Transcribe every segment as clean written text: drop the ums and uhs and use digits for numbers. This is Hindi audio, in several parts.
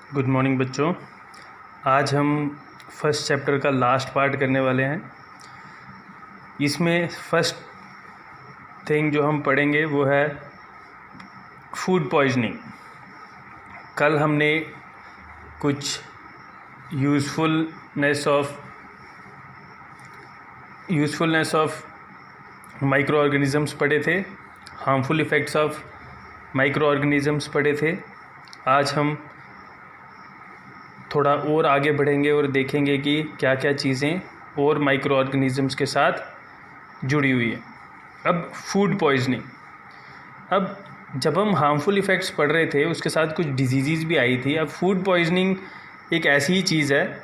गुड मॉर्निंग बच्चों। आज हम फर्स्ट चैप्टर का लास्ट पार्ट करने वाले हैं। इसमें फर्स्ट थिंग जो हम पढ़ेंगे वो है फूड पॉइजनिंग। कल हमने कुछ यूज़फुलनेस ऑफ माइक्रो ऑर्गेनिज़म्स पढ़े थे, harmful effects of micro organisms पढ़े थे। आज हम थोड़ा और आगे बढ़ेंगे और देखेंगे कि क्या क्या चीज़ें और माइक्रो ऑर्गेनिज़म्स के साथ जुड़ी हुई है। अब फूड पॉइजनिंग, अब जब हम हार्मफुल इफ़ेक्ट्स पढ़ रहे थे उसके साथ कुछ डिजीज़ भी आई थी। अब फूड पॉइजनिंग एक ऐसी ही चीज़ है।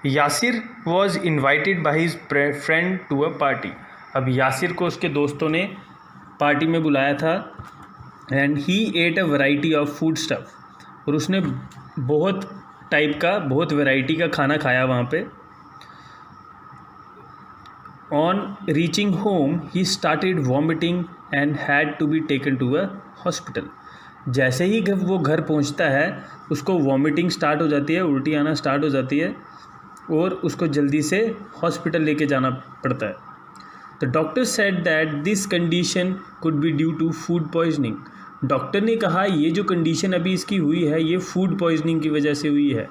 Yasir was invited by his friend to a party. अब यासिर को उसके दोस्तों ने पार्टी में बुलाया था and he ate a variety of food stuff, और उसने बहुत वैरायटी का खाना खाया वहाँ पे। On reaching home he started vomiting and had to be taken to a hospital. जैसे ही वो घर पहुँचता है उसको वॉमिटिंग स्टार्ट हो जाती है, उल्टी आना स्टार्ट हो जाती है और उसको जल्दी से हॉस्पिटल लेके जाना पड़ता है। The doctor said that this condition could be due to food poisoning. Doctor ने कहा ये जो कंडीशन अभी इसकी हुई है ये फूड पॉइजनिंग की वजह से हुई है।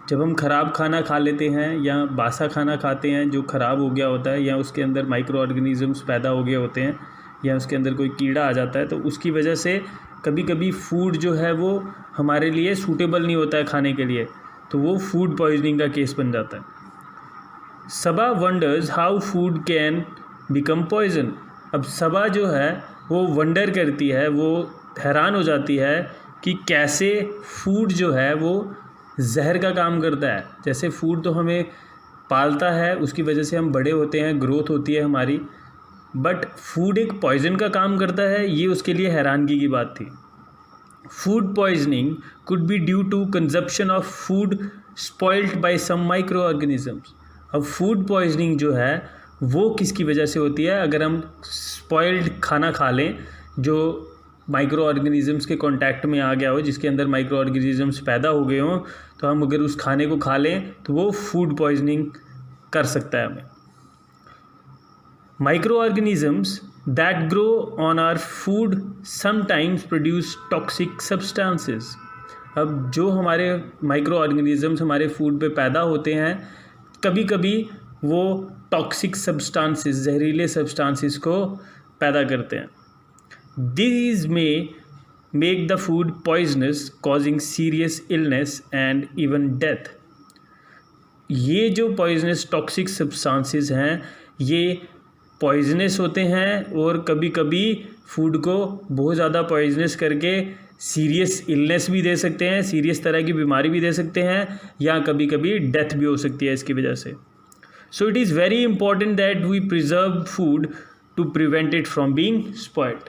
जब हम ख़राब खाना खा लेते हैं या बासा खाना खाते हैं जो ख़राब हो गया होता है, या उसके अंदर माइक्रो ऑर्गेनिज़म्स पैदा हो गए होते हैं, या उसके अंदर कोई कीड़ा आ जाता है, तो उसकी वजह से कभी कभी फूड जो है वो हमारे लिए सूटेबल नहीं होता है खाने के लिए, तो वो फूड पॉइजनिंग का केस बन जाता है। Saba wonders how food can become poison. अब सबा जो है वो वंडर करती है, वो हैरान हो जाती है कि कैसे फूड जो है वो जहर का काम करता है। जैसे फूड तो हमें पालता है, उसकी वजह से हम बड़े होते हैं, ग्रोथ होती है हमारी, बट फूड एक पॉइजन का काम करता है, ये उसके लिए हैरानगी की बात थी। Food poisoning could be due to consumption of food spoiled by some micro organisms. अब फूड पॉइजनिंग जो है वो किसकी वजह से होती है? अगर हम स्पॉइल्ड खाना खा लें जो माइक्रो ऑर्गेनिजम्स के कांटेक्ट में आ गया हो, जिसके अंदर माइक्रो ऑर्गेनिजम्स पैदा हो गए हों, तो हम अगर उस खाने को खा लें तो वो फूड पॉइजनिंग कर सकता है हमें। Micro organisms that grow on our food sometimes produce toxic substances. अब जो हमारे माइक्रो ऑर्गेनिजम्स हमारे फूड पे पैदा होते हैं, कभी कभी वो टॉक्सिक सब्सटेंसेस, जहरीले सब्सटेंसेस को पैदा करते हैं। These may make the food poisonous, causing serious illness and even death. ये जो पॉइजनस टॉक्सिक सब्सटेंसेस हैं ये पॉइजनस होते हैं और कभी कभी फूड को बहुत ज़्यादा पॉइजनस करके सीरियस इलनेस भी दे सकते हैं, सीरियस तरह की बीमारी भी दे सकते हैं, या कभी कभी डेथ भी हो सकती है इसकी वजह से। So it is very important that we preserve food to prevent it from being spoiled.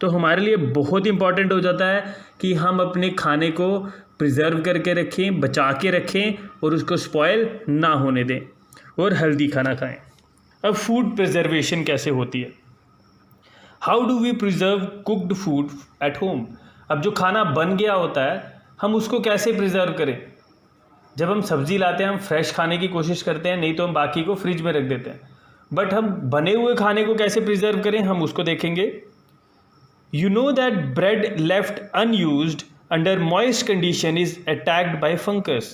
तो हमारे लिए बहुत इंपॉर्टेंट हो जाता है कि हम अपने खाने को प्रिजर्व करके रखें, बचा के रखें और उसको स्पॉइल ना होने दें और हेल्दी खाना खाएं। अब फूड प्रिजर्वेशन कैसे होती है? How do we preserve cooked food at home. अब जो खाना बन गया होता है हम उसको कैसे प्रिजर्व करें? जब हम सब्ज़ी लाते हैं हम फ्रेश खाने की कोशिश करते हैं, नहीं तो हम बाकी को फ्रिज में रख देते हैं, बट हम बने हुए खाने को कैसे प्रिजर्व करें हम उसको देखेंगे। You know that bread left unused under moist condition is attacked by fungus.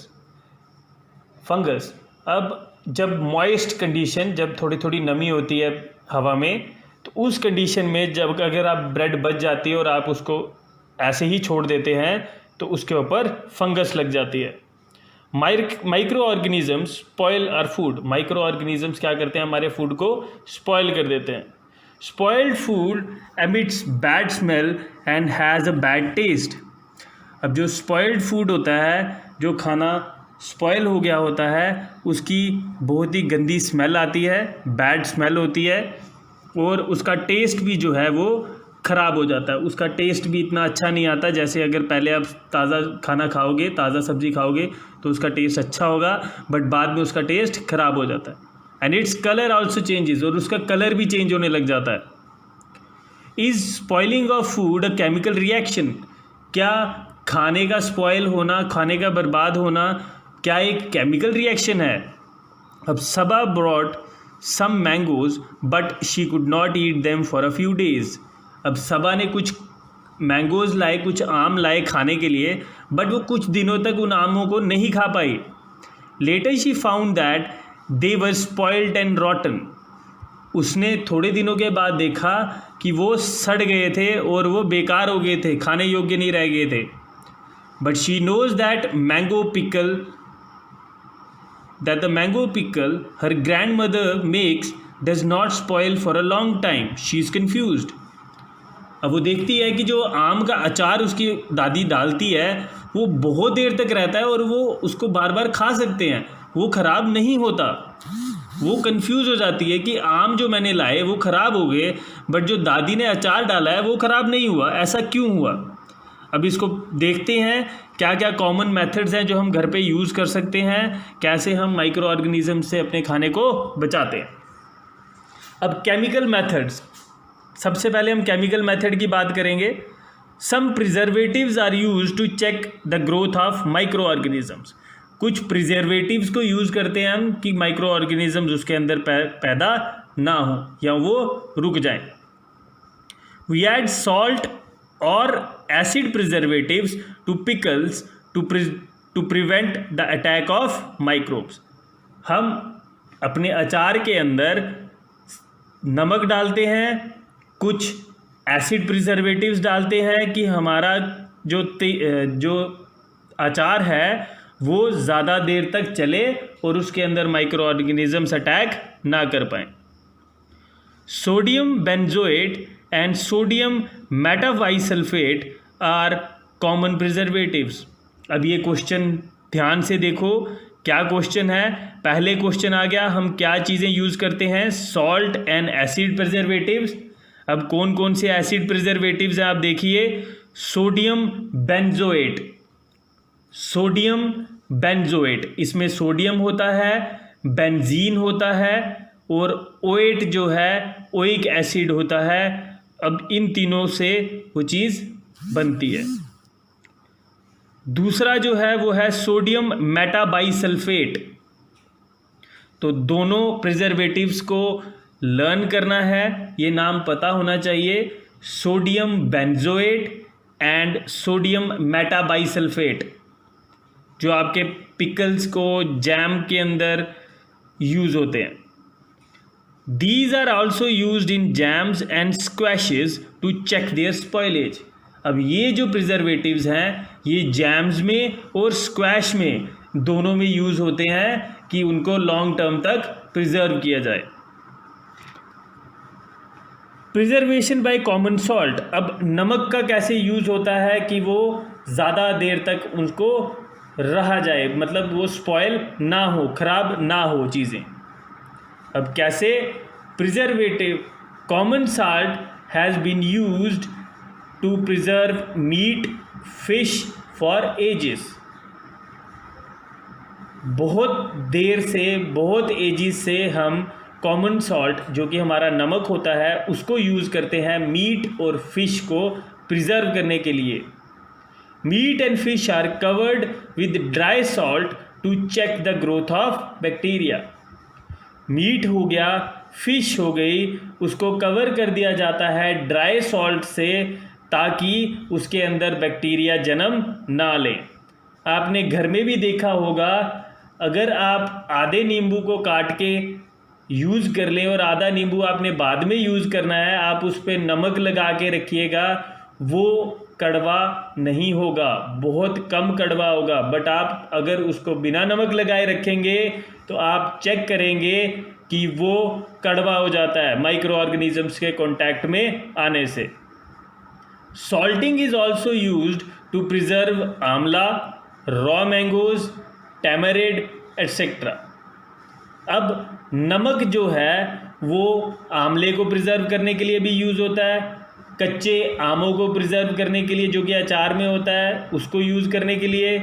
अब जब moist condition, जब थोड़ी थोड़ी नमी होती है हवा में, तो उस कंडीशन में जब अगर आप ब्रेड बच जाती है और आप उसको ऐसे ही छोड़ देते हैं तो उसके ऊपर फंगस लग जाती है। Micro organisms spoil our food. Micro organisms क्या करते हैं? हमारे फूड को स्पॉइल कर देते हैं। Spoiled food emits bad smell and has a bad taste. अब जो स्पॉइल्ड फूड होता है, जो खाना स्पॉइल हो गया होता है, उसकी बहुत ही गंदी स्मेल आती है, बैड स्मेल होती है, और उसका टेस्ट भी जो है वो ख़राब हो जाता है। उसका टेस्ट भी इतना अच्छा नहीं आता जैसे अगर पहले आप ताज़ा खाना खाओगे, ताज़ा सब्ज़ी खाओगे तो उसका टेस्ट अच्छा होगा, बट बाद में उसका टेस्ट ख़राब हो जाता है। And its colour also changes, और उसका कलर भी चेंज होने लग जाता है। Is spoiling of food a chemical reaction. क्या खाने का स्पॉइल होना, खाने का बर्बाद होना क्या एक केमिकल रिएक्शन है? अब Saba brought some mangoes but she could not eat them for a few days. अब सबा ने कुछ मैंगोज लाए, कुछ आम लाए खाने के लिए, बट वो कुछ दिनों तक उन आमों को नहीं खा पाई। Later she found that they were spoiled and rotten. उसने थोड़े दिनों के बाद देखा कि वो सड़ गए थे और वो बेकार हो गए थे, खाने योग्य नहीं रह गए थे। But she knows that the mango pickle her grandmother makes does not spoil for a long time. She is confused. अब वो देखती है कि जो आम का अचार उसकी दादी डालती है वो बहुत देर तक रहता है और वो उसको बार बार खा सकते हैं, वो ख़राब नहीं होता। वो कंफ्यूज हो जाती है कि आम जो मैंने लाए वो ख़राब हो गए, बट जो दादी ने अचार डाला है वो ख़राब नहीं हुआ, ऐसा क्यों हुआ? अब इसको देखते हैं क्या क्या कॉमन मेथड्स हैं जो हम घर पे यूज़ कर सकते हैं, कैसे हम माइक्रो ऑर्गेनिज्म से अपने खाने को बचाते हैं। अब केमिकल मेथड्स, सबसे पहले हम केमिकल मेथड की बात करेंगे। Some preservatives are used to check the growth of micro organisms. कुछ प्रिजर्वेटिव्स को यूज़ करते हैं हम कि माइक्रो ऑर्गेनिजम्स उसके अंदर पैदा ना हो या वो रुक जाएं। वी ऐड सॉल्ट और acid preservatives to pickles to prevent the attack of microbes. हम अपने अचार के अंदर नमक डालते हैं, कुछ एसिड प्रिजर्वेटिव्स डालते हैं कि हमारा जो अचार है वो ज़्यादा देर तक चले और उसके अंदर माइक्रो ऑर्गेनिजम्स अटैक ना कर पाएँ। Sodium benzoate and sodium metabisulfate are common preservatives. अब ये क्वेश्चन ध्यान से देखो, क्या क्वेश्चन है? पहले क्वेश्चन आ गया, हम क्या चीज़ें यूज़ करते हैं? Salt and acid preservatives. अब कौन कौन से एसिड प्रिजर्वेटिव्स हैं आप देखिए। सोडियम बेंजोएट, सोडियम बेंजोएट, इसमें सोडियम होता है, बेंजीन होता है और ओएट जो है ओइक एसिड होता है। अब इन तीनों से वो चीज़ बनती है। दूसरा जो है वो है सोडियम मेटाबाइसल्फेट। तो दोनों प्रिजर्वेटिव्स को लर्न करना है, ये नाम पता होना चाहिए, sodium benzoate and sodium metabisulphite, जो आपके पिकल्स को जैम के अंदर यूज़ होते हैं। These are also used in jams and squashes to check their spoilage. अब ये जो प्रिजर्वेटिव्स हैं ये जैम्स में और स्क्वैश में दोनों में यूज़ होते हैं कि उनको लॉन्ग टर्म तक प्रिजर्व किया जाए। Preservation by common salt. अब नमक का कैसे यूज़ होता है कि वो ज़्यादा देर तक उनको रहा जाए, मतलब वो स्पॉयल ना हो, ख़राब ना हो चीज़ें। अब कैसे? Preservative common salt has been used to preserve meat fish for ages. बहुत देर से, बहुत एजेस से हम कॉमन सॉल्ट जो कि हमारा नमक होता है उसको यूज़ करते हैं मीट और फिश को प्रिजर्व करने के लिए। Meat and fish are covered with dry salt to check the growth of bacteria. Meat हो गया, फिश हो गई, उसको कवर कर दिया जाता है ड्राई सॉल्ट से ताकि उसके अंदर बैक्टीरिया जन्म ना लें। आपने घर में भी देखा होगा, अगर आप आधे नींबू को काट के यूज़ कर लें और आधा नींबू आपने बाद में यूज़ करना है, आप उस पर नमक लगा के रखिएगा, वो कड़वा नहीं होगा, बहुत कम कड़वा होगा। बट आप अगर उसको बिना नमक लगाए रखेंगे तो आप चेक करेंगे कि वो कड़वा हो जाता है माइक्रो ऑर्गेनिजम्स के कांटेक्ट में आने से। Salting is also used to preserve amla, raw mangoes, tamarind etcetera. अब नमक जो है वो आंवले को प्रिजर्व करने के लिए भी यूज़ होता है, कच्चे आमों को प्रिजर्व करने के लिए जो कि अचार में होता है उसको यूज़ करने के लिए,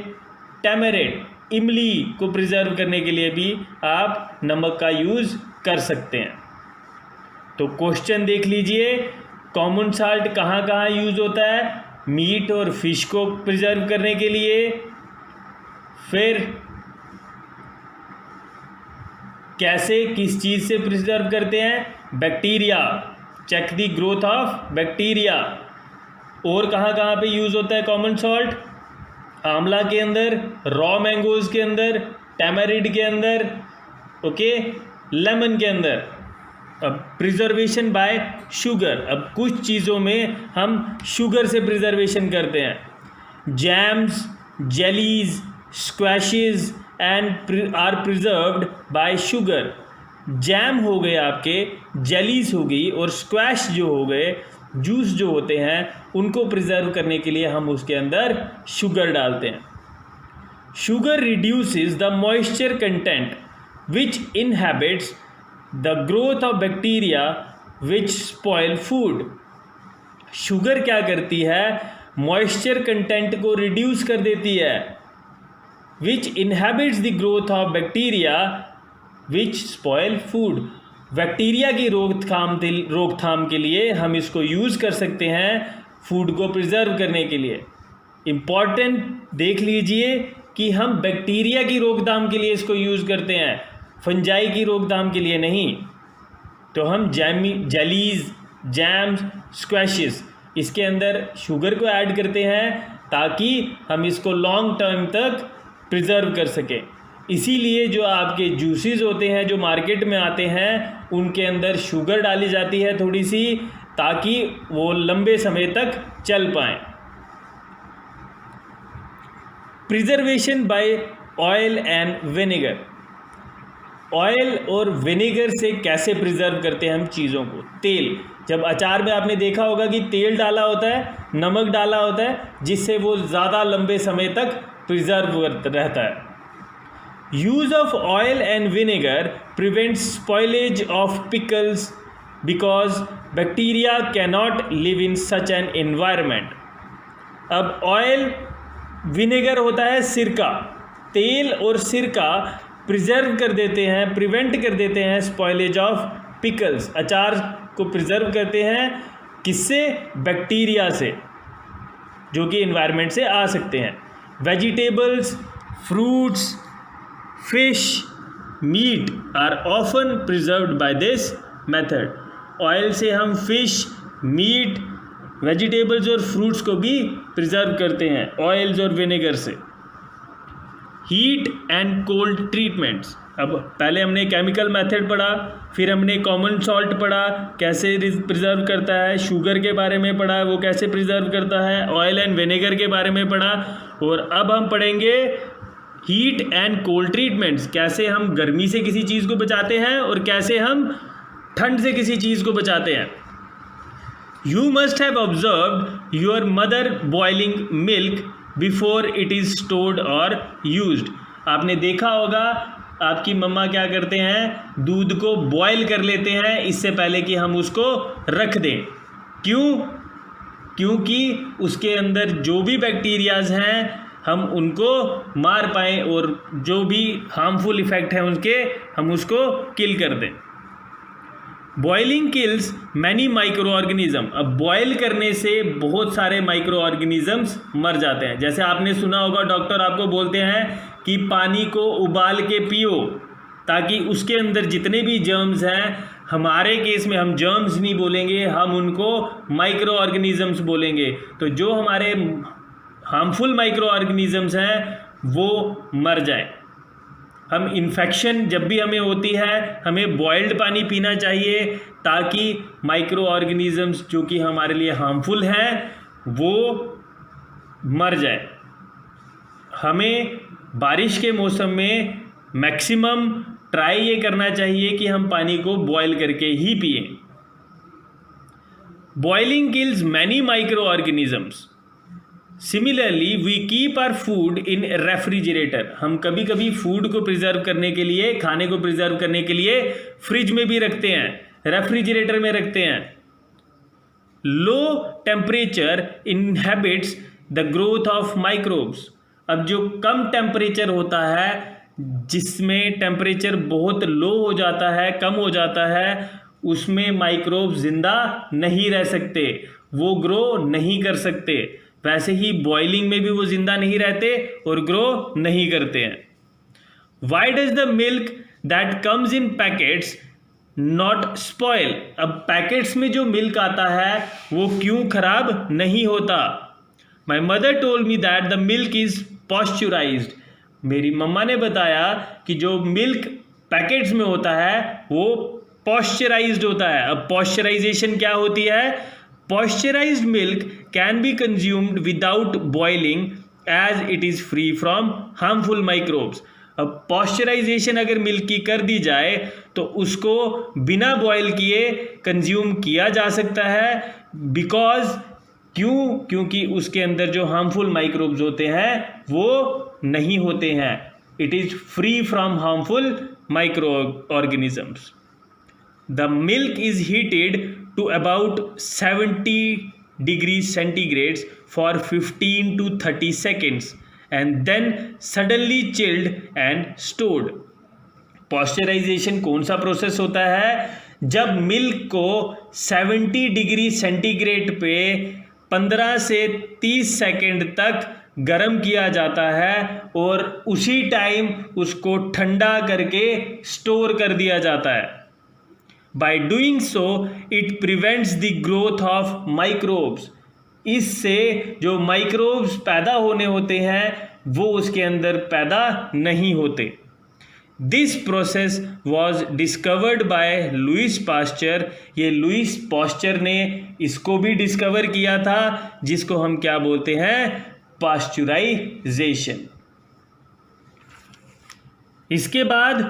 टैमरिंड इमली को प्रिजर्व करने के लिए भी आप नमक का यूज़ कर सकते हैं। तो क्वेश्चन देख लीजिए, कॉमन साल्ट कहाँ कहाँ यूज़ होता है? मीट और फिश को प्रिजर्व करने के लिए। फिर कैसे, किस चीज़ से प्रिजर्व करते हैं? Bacteria, check the growth of bacteria. और कहाँ कहाँ पे यूज़ होता है कॉमन सॉल्ट? आंवला के अंदर, रॉ मैंगोज़ के अंदर, टैमरिड के अंदर, ओके, लेमन के अंदर। अब प्रिजर्वेशन बाय शुगर, अब कुछ चीज़ों में हम शुगर से प्रिजर्वेशन करते हैं। Jams, jellies, squashes and are preserved by sugar. Jam हो गए आपके, जेलीज हो गई, और स्क्वैश जो हो गए, जूस जो होते हैं, उनको प्रिजर्व करने के लिए हम उसके अंदर शुगर डालते हैं। Sugar reduces the moisture content which inhibits the growth of bacteria which spoil food. Sugar क्या करती है? मॉइस्चर कंटेंट को रिड्यूस कर देती है। Which inhibits the growth of bacteria which spoil food. Bacteria की रोकथाम के लिए हम इसको यूज़ कर सकते हैं फूड को प्रिजर्व करने के लिए। इम्पॉर्टेंट देख लीजिए कि हम बैक्टीरिया की रोकथाम के लिए इसको यूज़ करते हैं, फंजाई की रोकथाम के लिए नहीं। तो हम जेलीज, जैम्स, स्क्वैशेस, इसके अंदर शुगर को ऐड करते हैं ताकि हम इसको लॉन्ग टर्म तक प्रिजर्व कर सकें। इसीलिए जो आपके जूसेस होते हैं जो मार्केट में आते हैं, उनके अंदर शुगर डाली जाती है थोड़ी सी, ताकि वो लंबे समय तक चल पाएँ। Preservation by oil and vinegar. Oil और विनेगर से कैसे प्रिजर्व करते हैं हम चीज़ों को? तेल, जब अचार में आपने देखा होगा कि तेल डाला होता है, नमक डाला होता है, जिससे वो ज़्यादा लंबे समय तक प्रिजर्व रहता है। Use of oil and vinegar prevents spoilage of pickles because bacteria cannot live in such an environment. अब ऑयल, विनेगर होता है सिरका, तेल और सिरका प्रिजर्व कर देते हैं, प्रिवेंट कर देते हैं स्पॉइलेज ऑफ पिकल्स। अचार को प्रिजर्व करते हैं किससे? बैक्टीरिया से, जो कि एनवायरनमेंट से आ सकते हैं। Vegetables, fruits, fish, meat are often preserved by this method. Oil से हम फिश, मीट, वेजिटेबल्स और फ्रूट्स को भी प्रिजर्व करते हैं ऑयल्स और विनेगर से। Heat and cold treatments. अब पहले हमने केमिकल मेथड पढ़ा, फिर हमने कॉमन सॉल्ट पढ़ा कैसे प्रिजर्व करता है, शुगर के बारे में पढ़ा वो कैसे प्रिजर्व करता है, ऑयल एंड विनेगर के बारे में पढ़ा, और अब हम पढ़ेंगे हीट एंड कोल्ड ट्रीटमेंट्स, कैसे हम गर्मी से किसी चीज़ को बचाते हैं और कैसे हम ठंड से किसी चीज़ को बचाते हैं। You must have observed your mother boiling milk before it is stored or used. आपने देखा होगा आपकी मम्मा क्या करते हैं, दूध को बॉयल कर लेते हैं इससे पहले कि हम उसको रख दें। क्यों? क्योंकि उसके अंदर जो भी बैक्टीरियाज हैं हम उनको मार पाएँ और जो भी हार्मफुल इफ़ेक्ट हैं उनके हम उसको किल कर दें। Boiling kills many micro organism. अब बॉयल करने से बहुत सारे माइक्रो ऑर्गेनिजम्स मर जाते हैं। जैसे आपने सुना होगा डॉक्टर आपको बोलते हैं कि पानी को उबाल के पियो ताकि उसके अंदर जितने भी जर्म्स हैं, हमारे केस में हम जर्म्स नहीं बोलेंगे, हम उनको माइक्रो ऑर्गेनिजम्स बोलेंगे, तो जो हमारे हार्मफुल माइक्रो ऑर्गेनिजम्स हैं वो मर जाए। हम इन्फेक्शन जब भी हमें होती है हमें बॉइल्ड पानी पीना चाहिए ताकि माइक्रो ऑर्गेनिजम्स जो कि हमारे लिए हार्मफुल हैं वो मर जाए। हमें बारिश के मौसम में मैक्सिमम ट्राई ये करना चाहिए कि हम पानी को बॉयल करके ही पिएं। Boiling kills many micro organisms. Similarly we keep our food in refrigerator. हम कभी कभी फूड को प्रिजर्व करने के लिए, खाने को प्रिजर्व करने के लिए फ्रिज में भी रखते हैं, रेफ्रिजरेटर में रखते हैं। Low temperature inhabits the growth of microbes. अब जो कम टेम्परेचर होता है, जिसमें टेम्परेचर बहुत लो हो जाता है, कम हो जाता है, उसमें माइक्रोब जिंदा नहीं रह सकते, वो ग्रो नहीं कर सकते। वैसे ही बॉइलिंग में भी वो जिंदा नहीं रहते और ग्रो नहीं करते हैं। Why does the milk that comes in packets not spoil? अब पैकेट्स में जो मिल्क आता है वो क्यों खराब नहीं होता? My mother told me that the milk is pasteurised. मेरी मम्मा ने बताया कि जो मिल्क पैकेट्स में होता है वो पॉस्चराइज्ड होता है। अब पॉस्चराइजेशन क्या होती है? Pasteurised milk can be consumed without boiling as it is free from harmful microbes. अब पॉस्चराइजेशन अगर मिल्क की कर दी जाए तो उसको बिना बॉयल किए कंज्यूम किया जा सकता है। क्योंकि उसके अंदर जो हार्मफुल माइक्रोब्स होते हैं वो नहीं होते हैं। It is free from harmful micro organisms. The milk is heated to about 70 degrees centigrade for 15 to 30 seconds and then suddenly chilled and stored. Pasteurisation कौन सा प्रोसेस होता है? जब मिल्क को 70 डिग्री सेंटीग्रेड पे 15 से 30 सेकंड तक गर्म किया जाता है और उसी टाइम उसको ठंडा करके स्टोर कर दिया जाता है। By doing so, it prevents the growth of microbes. इससे जो माइक्रोब्स पैदा होने होते हैं वो उसके अंदर पैदा नहीं होते। This process was discovered by Louis Pasteur. ये लुइस पास्चर ने इसको भी डिस्कवर किया था जिसको हम क्या बोलते हैं? पास्चुराइजेशन। इसके बाद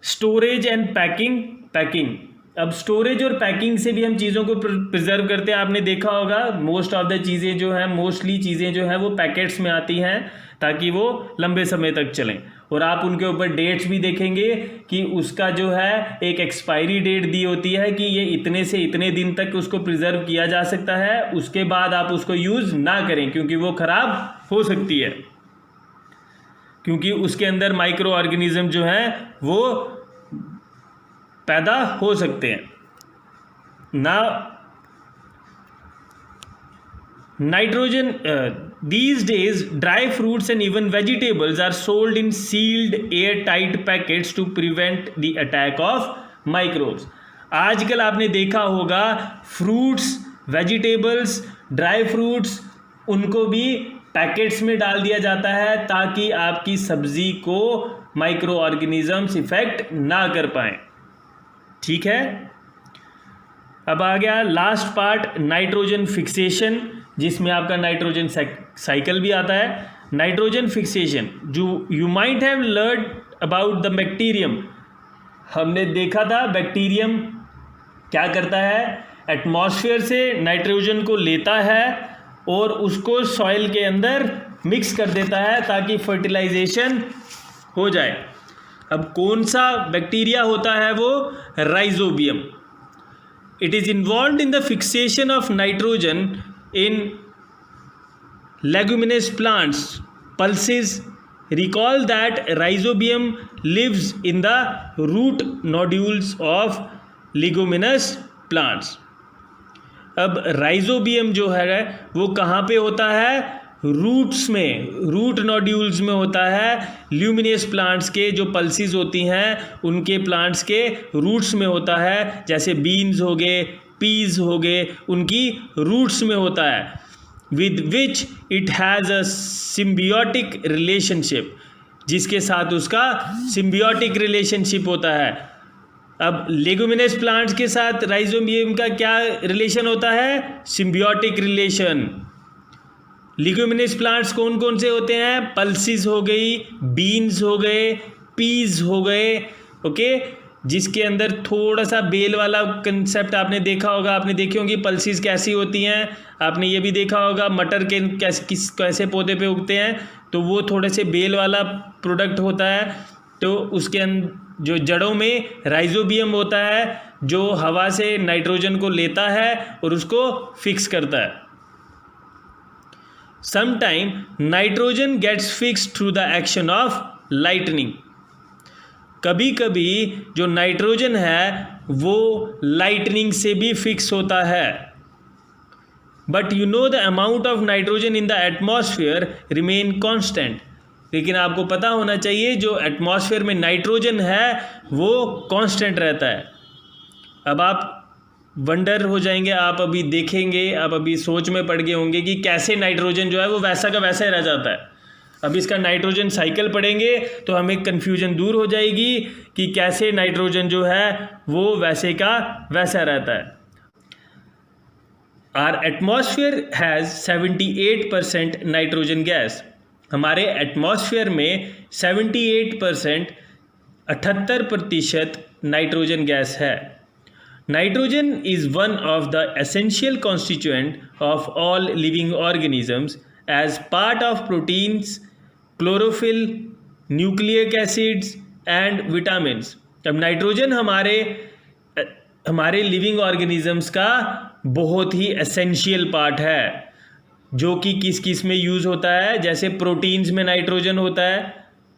स्टोरेज एंड पैकिंग। अब स्टोरेज और पैकिंग से भी हम चीज़ों को प्रिजर्व करते हैं। आपने देखा होगा मोस्ट ऑफ द चीज़ें जो हैं मोस्टली चीज़ें जो हैं वो पैकेट्स में आती हैं ताकि वो लंबे समय तक चलें। और आप उनके ऊपर डेट्स भी देखेंगे कि उसका जो है एक एक्सपायरी डेट दी होती है कि ये इतने से इतने दिन तक उसको प्रिजर्व किया जा सकता है, उसके बाद आप उसको यूज़ ना करें क्योंकि वो ख़राब हो सकती है, क्योंकि उसके अंदर माइक्रो ऑर्गेनिज्म जो हैं वो पैदा हो सकते हैं। Nitrogen these days dry fruits and even vegetables are sold in sealed airtight packets to prevent the attack of microbes. आजकल आपने देखा होगा फ्रूट्स, वेजिटेबल्स, ड्राई फ्रूट्स उनको भी पैकेट्स में डाल दिया जाता है ताकि आपकी सब्जी को माइक्रो ऑर्गेनिजम्स इफेक्ट ना कर पाएँ। ठीक है, अब आ गया लास्ट पार्ट नाइट्रोजन फिक्सेशन, जिसमें आपका नाइट्रोजन साइकिल भी आता है। नाइट्रोजन फिक्सेशन जो you might have learn about the bacterium. हमने देखा था बैक्टीरियम क्या करता है, एटमॉस्फेयर से नाइट्रोजन को लेता है और उसको सॉइल के अंदर मिक्स कर देता है ताकि फर्टिलाइजेशन हो जाए। अब कौन सा बैक्टीरिया होता है वो? Rhizobium. It is involve in the fixation of nitrogen in leguminous plants pulses. Recall that rhizobium lives in the root nodules of leguminous plants. अब राइजोबियम जो है वो कहाँ पे होता है? रूट्स में, रूट नोड्यूल्स में होता है। ल्यूमिनियस प्लांट्स के जो पल्सीज होती हैं उनके प्लांट्स के रूट्स में होता है, जैसे बीन्स हो गए, पीज हो गए, उनकी रूट्स में होता है। With which it has a symbiotic relationship, जिसके साथ उसका सिम्बियोटिक रिलेशनशिप होता है। अब लेगुमिनस प्लांट्स के साथ राइजोबियम का क्या रिलेशन होता है? Symbiotic relation. लेगुमिनस प्लांट्स कौन कौन से होते हैं? पल्सीज हो गई, बीन्स हो गए, पीज हो गए, ओके, जिसके अंदर थोड़ा सा बेल वाला कंसेप्ट आपने देखा होगा। आपने देखी होंगी पल्सीज कैसी होती हैं। आपने ये भी देखा होगा मटर के कैसे पौधे पे उगते हैं, तो वो थोड़े से बेल वाला प्रोडक्ट होता है। तो उसके अंदर जो जड़ों में राइजोबियम होता है जो हवा से नाइट्रोजन को लेता है और उसको फिक्स करता है। Sometime nitrogen gets fixed through the action of lightning. कभी कभी जो नाइट्रोजन है वो लाइटनिंग से भी फिक्स होता है। But you know the amount of nitrogen in the atmosphere remain constant. लेकिन आपको पता होना चाहिए जो एटमॉस्फेयर में नाइट्रोजन है वो कांस्टेंट रहता है। अब आप वंडर हो जाएंगे, आप अभी देखेंगे, आप अभी सोच में पड़ गए होंगे कि कैसे नाइट्रोजन जो है वो वैसा का वैसा ही रह जाता है। अब इसका नाइट्रोजन साइकिल पढ़ेंगे तो हमें कन्फ्यूजन दूर हो जाएगी कि कैसे नाइट्रोजन जो है वो वैसे का वैसा रहता है। Our atmosphere has 78% nitrogen gas. हमारे एटमॉस्फेयर में 78% 78% नाइट्रोजन गैस है। Nitrogen is one of the essential constituent of all living organisms as part of proteins, chlorophyll, nucleic acids and vitamins. अब नाइट्रोजन हमारे लिविंग ऑर्गेनिजम्स का बहुत ही एसेंशियल पार्ट है, जो कि किस किस में यूज़ होता है। जैसे प्रोटीन्स में नाइट्रोजन होता है,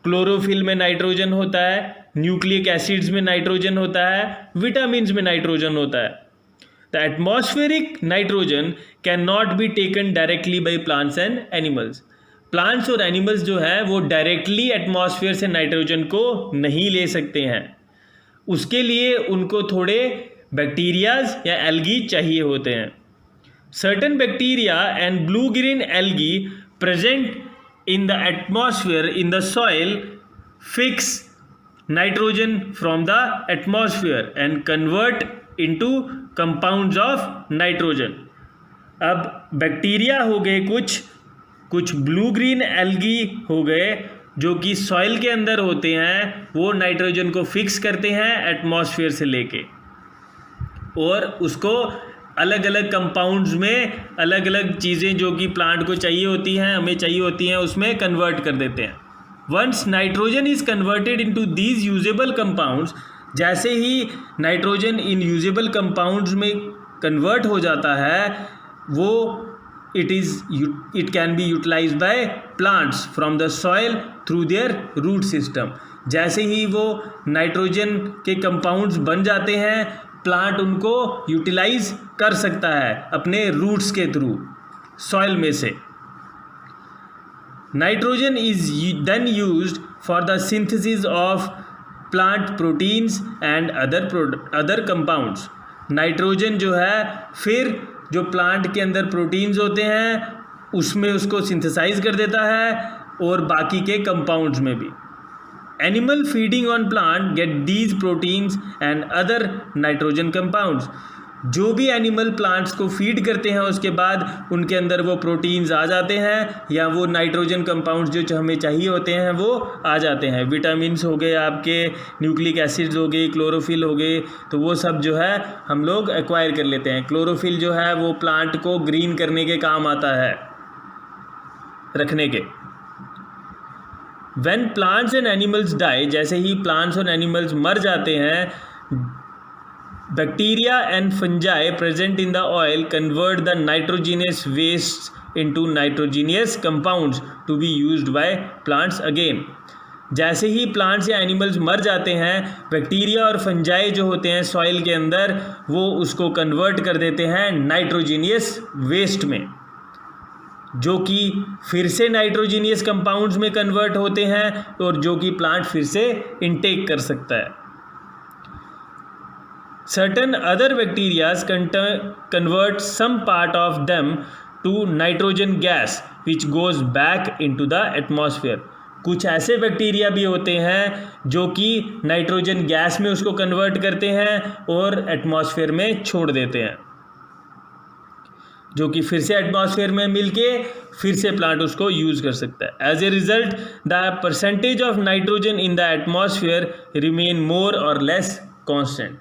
क्लोरोफिल में नाइट्रोजन होता है, न्यूक्लिक एसिड्स में नाइट्रोजन होता है, विटामिन्स में नाइट्रोजन होता है। The atmospheric nitrogen can not be taken directly by plants and animals. Plants और एनिमल्स जो है वो डायरेक्टली एटमॉस्फेयर से नाइट्रोजन को नहीं ले सकते हैं। उसके लिए उनको थोड़े बैक्टीरियाज या एल्गी चाहिए होते हैं। Certain bacteria and blue green algae present in the atmosphere in the soil fix nitrogen from the atmosphere and convert into compounds of nitrogen। अब बैक्टीरिया हो गए, कुछ ब्लू ग्रीन एल्गी हो गए जो कि सॉइल के अंदर होते हैं, वो नाइट्रोजन को फिक्स करते हैं एटमॉस्फेयर से लेके और उसको अलग अलग कंपाउंड्स में अलग अलग चीज़ें जो कि प्लांट को चाहिए होती हैं, हमें चाहिए होती हैं, उसमें कन्वर्ट कर देते हैं। Once nitrogen is converted into these usable compounds, जैसे ही नाइट्रोजन इन यूजेबल कंपाउंड्स में कन्वर्ट हो जाता है वो it can be utilized by plants from the soil through their root system. जैसे ही वो नाइट्रोजन के कंपाउंड्स बन जाते हैं, प्लांट उनको यूटिलाइज कर सकता है अपने रूट्स के थ्रू सॉइल में से। Nitrogen is then used for the synthesis of plant proteins and other compounds. Nitrogen जो है फिर जो प्लांट के अंदर प्रोटीन्स होते हैं उसमें उसको सिंथेसाइज कर देता है और बाकी के कंपाउंड्स में भी। Animal feeding on plant get these proteins and other nitrogen compounds। जो भी एनिमल प्लांट्स को फीड करते हैं उसके बाद उनके अंदर वो प्रोटीन्स आ जाते हैं या वो नाइट्रोजन कंपाउंड्स जो हमें चाहिए होते हैं वो आ जाते हैं। विटामिन्स हो गए, आपके न्यूक्लिक एसिड्स हो गए, क्लोरोफिल हो गए, तो वो सब जो है हम लोग एक्वायर कर लेते हैं। क्लोरोफिल जो है वो प्लांट को ग्रीन करने के काम आता है, रखने के। When plants and animals die, जैसे ही प्लांट्स और एनिमल्स मर जाते हैं, bacteria and fungi present in the oil convert the nitrogenous waste into nitrogenous compounds to be used by plants again. जैसे ही प्लांट्स या एनिमल्स मर जाते हैं, बैक्टीरिया और फंजाई जो होते हैं सॉइल के अंदर वो उसको कन्वर्ट कर देते हैं नाइट्रोजीनियस वेस्ट में, जो कि फिर से नाइट्रोजीनियस कंपाउंड्स में कन्वर्ट होते हैं और जो कि प्लांट फिर से इनटेक कर सकता है। Certain other bacterias convert some part of them to nitrogen gas which goes back into the atmosphere. कुछ ऐसे बैक्टीरिया भी होते हैं जो कि नाइट्रोजन गैस में उसको कन्वर्ट करते हैं और एटमॉस्फेयर में छोड़ देते हैं, जो कि फिर से एटमॉस्फेयर में मिलके फिर से प्लांट उसको यूज़ कर सकता है। As a result the percentage of nitrogen in the atmosphere remain more or less constant.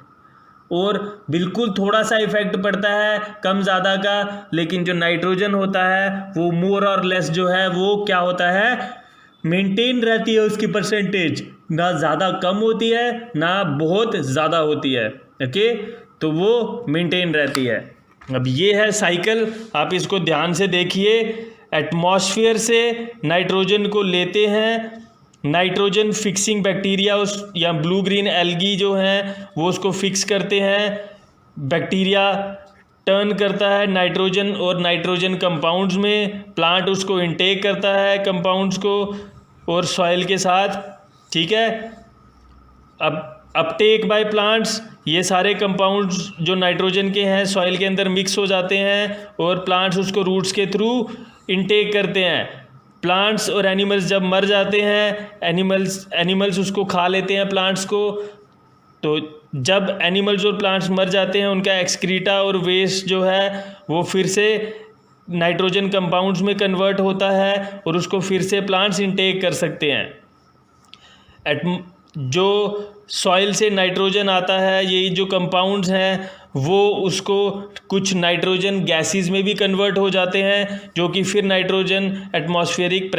और बिल्कुल थोड़ा सा इफेक्ट पड़ता है कम ज़्यादा का, लेकिन जो नाइट्रोजन होता है वो मोर और लेस जो है वो क्या होता है, मेंटेन रहती है उसकी परसेंटेज, ना ज़्यादा कम होती है ना बहुत ज़्यादा होती है। ओके, तो वो मेंटेन रहती है। अब ये है साइकिल, आप इसको ध्यान से देखिए। एटमॉस्फेयर से नाइट्रोजन को लेते हैं, नाइट्रोजन फिक्सिंग बैक्टीरिया उस या ब्लू ग्रीन एल्गी जो हैं वो उसको फिक्स करते हैं। बैक्टीरिया टर्न करता है नाइट्रोजन और नाइट्रोजन कंपाउंड्स में, प्लांट उसको इनटेक करता है कंपाउंड्स को और सॉइल के साथ, ठीक है। अब अपटेक बाय प्लांट्स, ये सारे कंपाउंड्स जो नाइट्रोजन के हैं सॉइल के अंदर मिक्स हो जाते हैं और प्लांट्स उसको रूट्स के थ्रू इनटेक करते हैं। प्लांट्स और एनिमल्स जब मर जाते हैं, एनिमल्स उसको खा लेते हैं प्लांट्स को। तो जब एनिमल्स और प्लांट्स मर जाते हैं, उनका एक्सक्रीटा और वेस्ट जो है वो फिर से नाइट्रोजन कंपाउंड्स में कन्वर्ट होता है और उसको फिर से प्लांट्स इनटेक कर सकते हैं। जो सॉइल से नाइट्रोजन आता है, ये जो कंपाउंड्स हैं वो उसको कुछ नाइट्रोजन गैसेस में भी कन्वर्ट हो जाते हैं, जो कि फिर नाइट्रोजन एटमॉस्फेरिक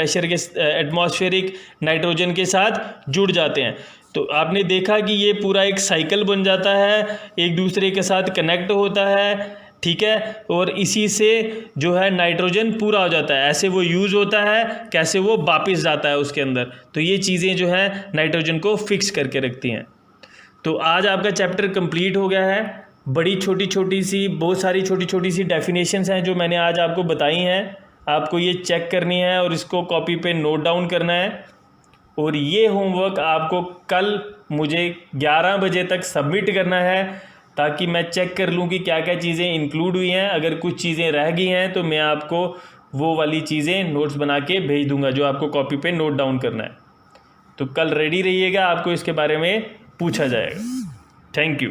नाइट्रोजन के साथ जुड़ जाते हैं। तो आपने देखा कि ये पूरा एक साइकिल बन जाता है, एक दूसरे के साथ कनेक्ट होता है, ठीक है। और इसी से जो है नाइट्रोजन पूरा हो जाता है। ऐसे वो यूज़ होता है, कैसे वो वापस जाता है उसके अंदर। तो ये चीज़ें जो है नाइट्रोजन को फिक्स करके रखती हैं। तो आज आपका चैप्टर कंप्लीट हो गया है। बड़ी छोटी छोटी सी, बहुत सारी छोटी छोटी सी डेफिनेशंस हैं जो मैंने आज आपको बताई हैं। आपको ये चेक करनी है और इसको कॉपी पे नोट डाउन करना है। और ये होमवर्क आपको कल मुझे 11 बजे तक सबमिट करना है, ताकि मैं चेक कर लूँ कि क्या क्या चीज़ें इंक्लूड हुई हैं। अगर कुछ चीज़ें रह गई हैं तो मैं आपको वो वाली चीज़ें नोट्स बना के भेज दूंगा जो आपको कॉपी पे नोट डाउन करना है। तो कल रेडी रहिएगा, आपको इसके बारे में पूछा जाएगा। Thank you.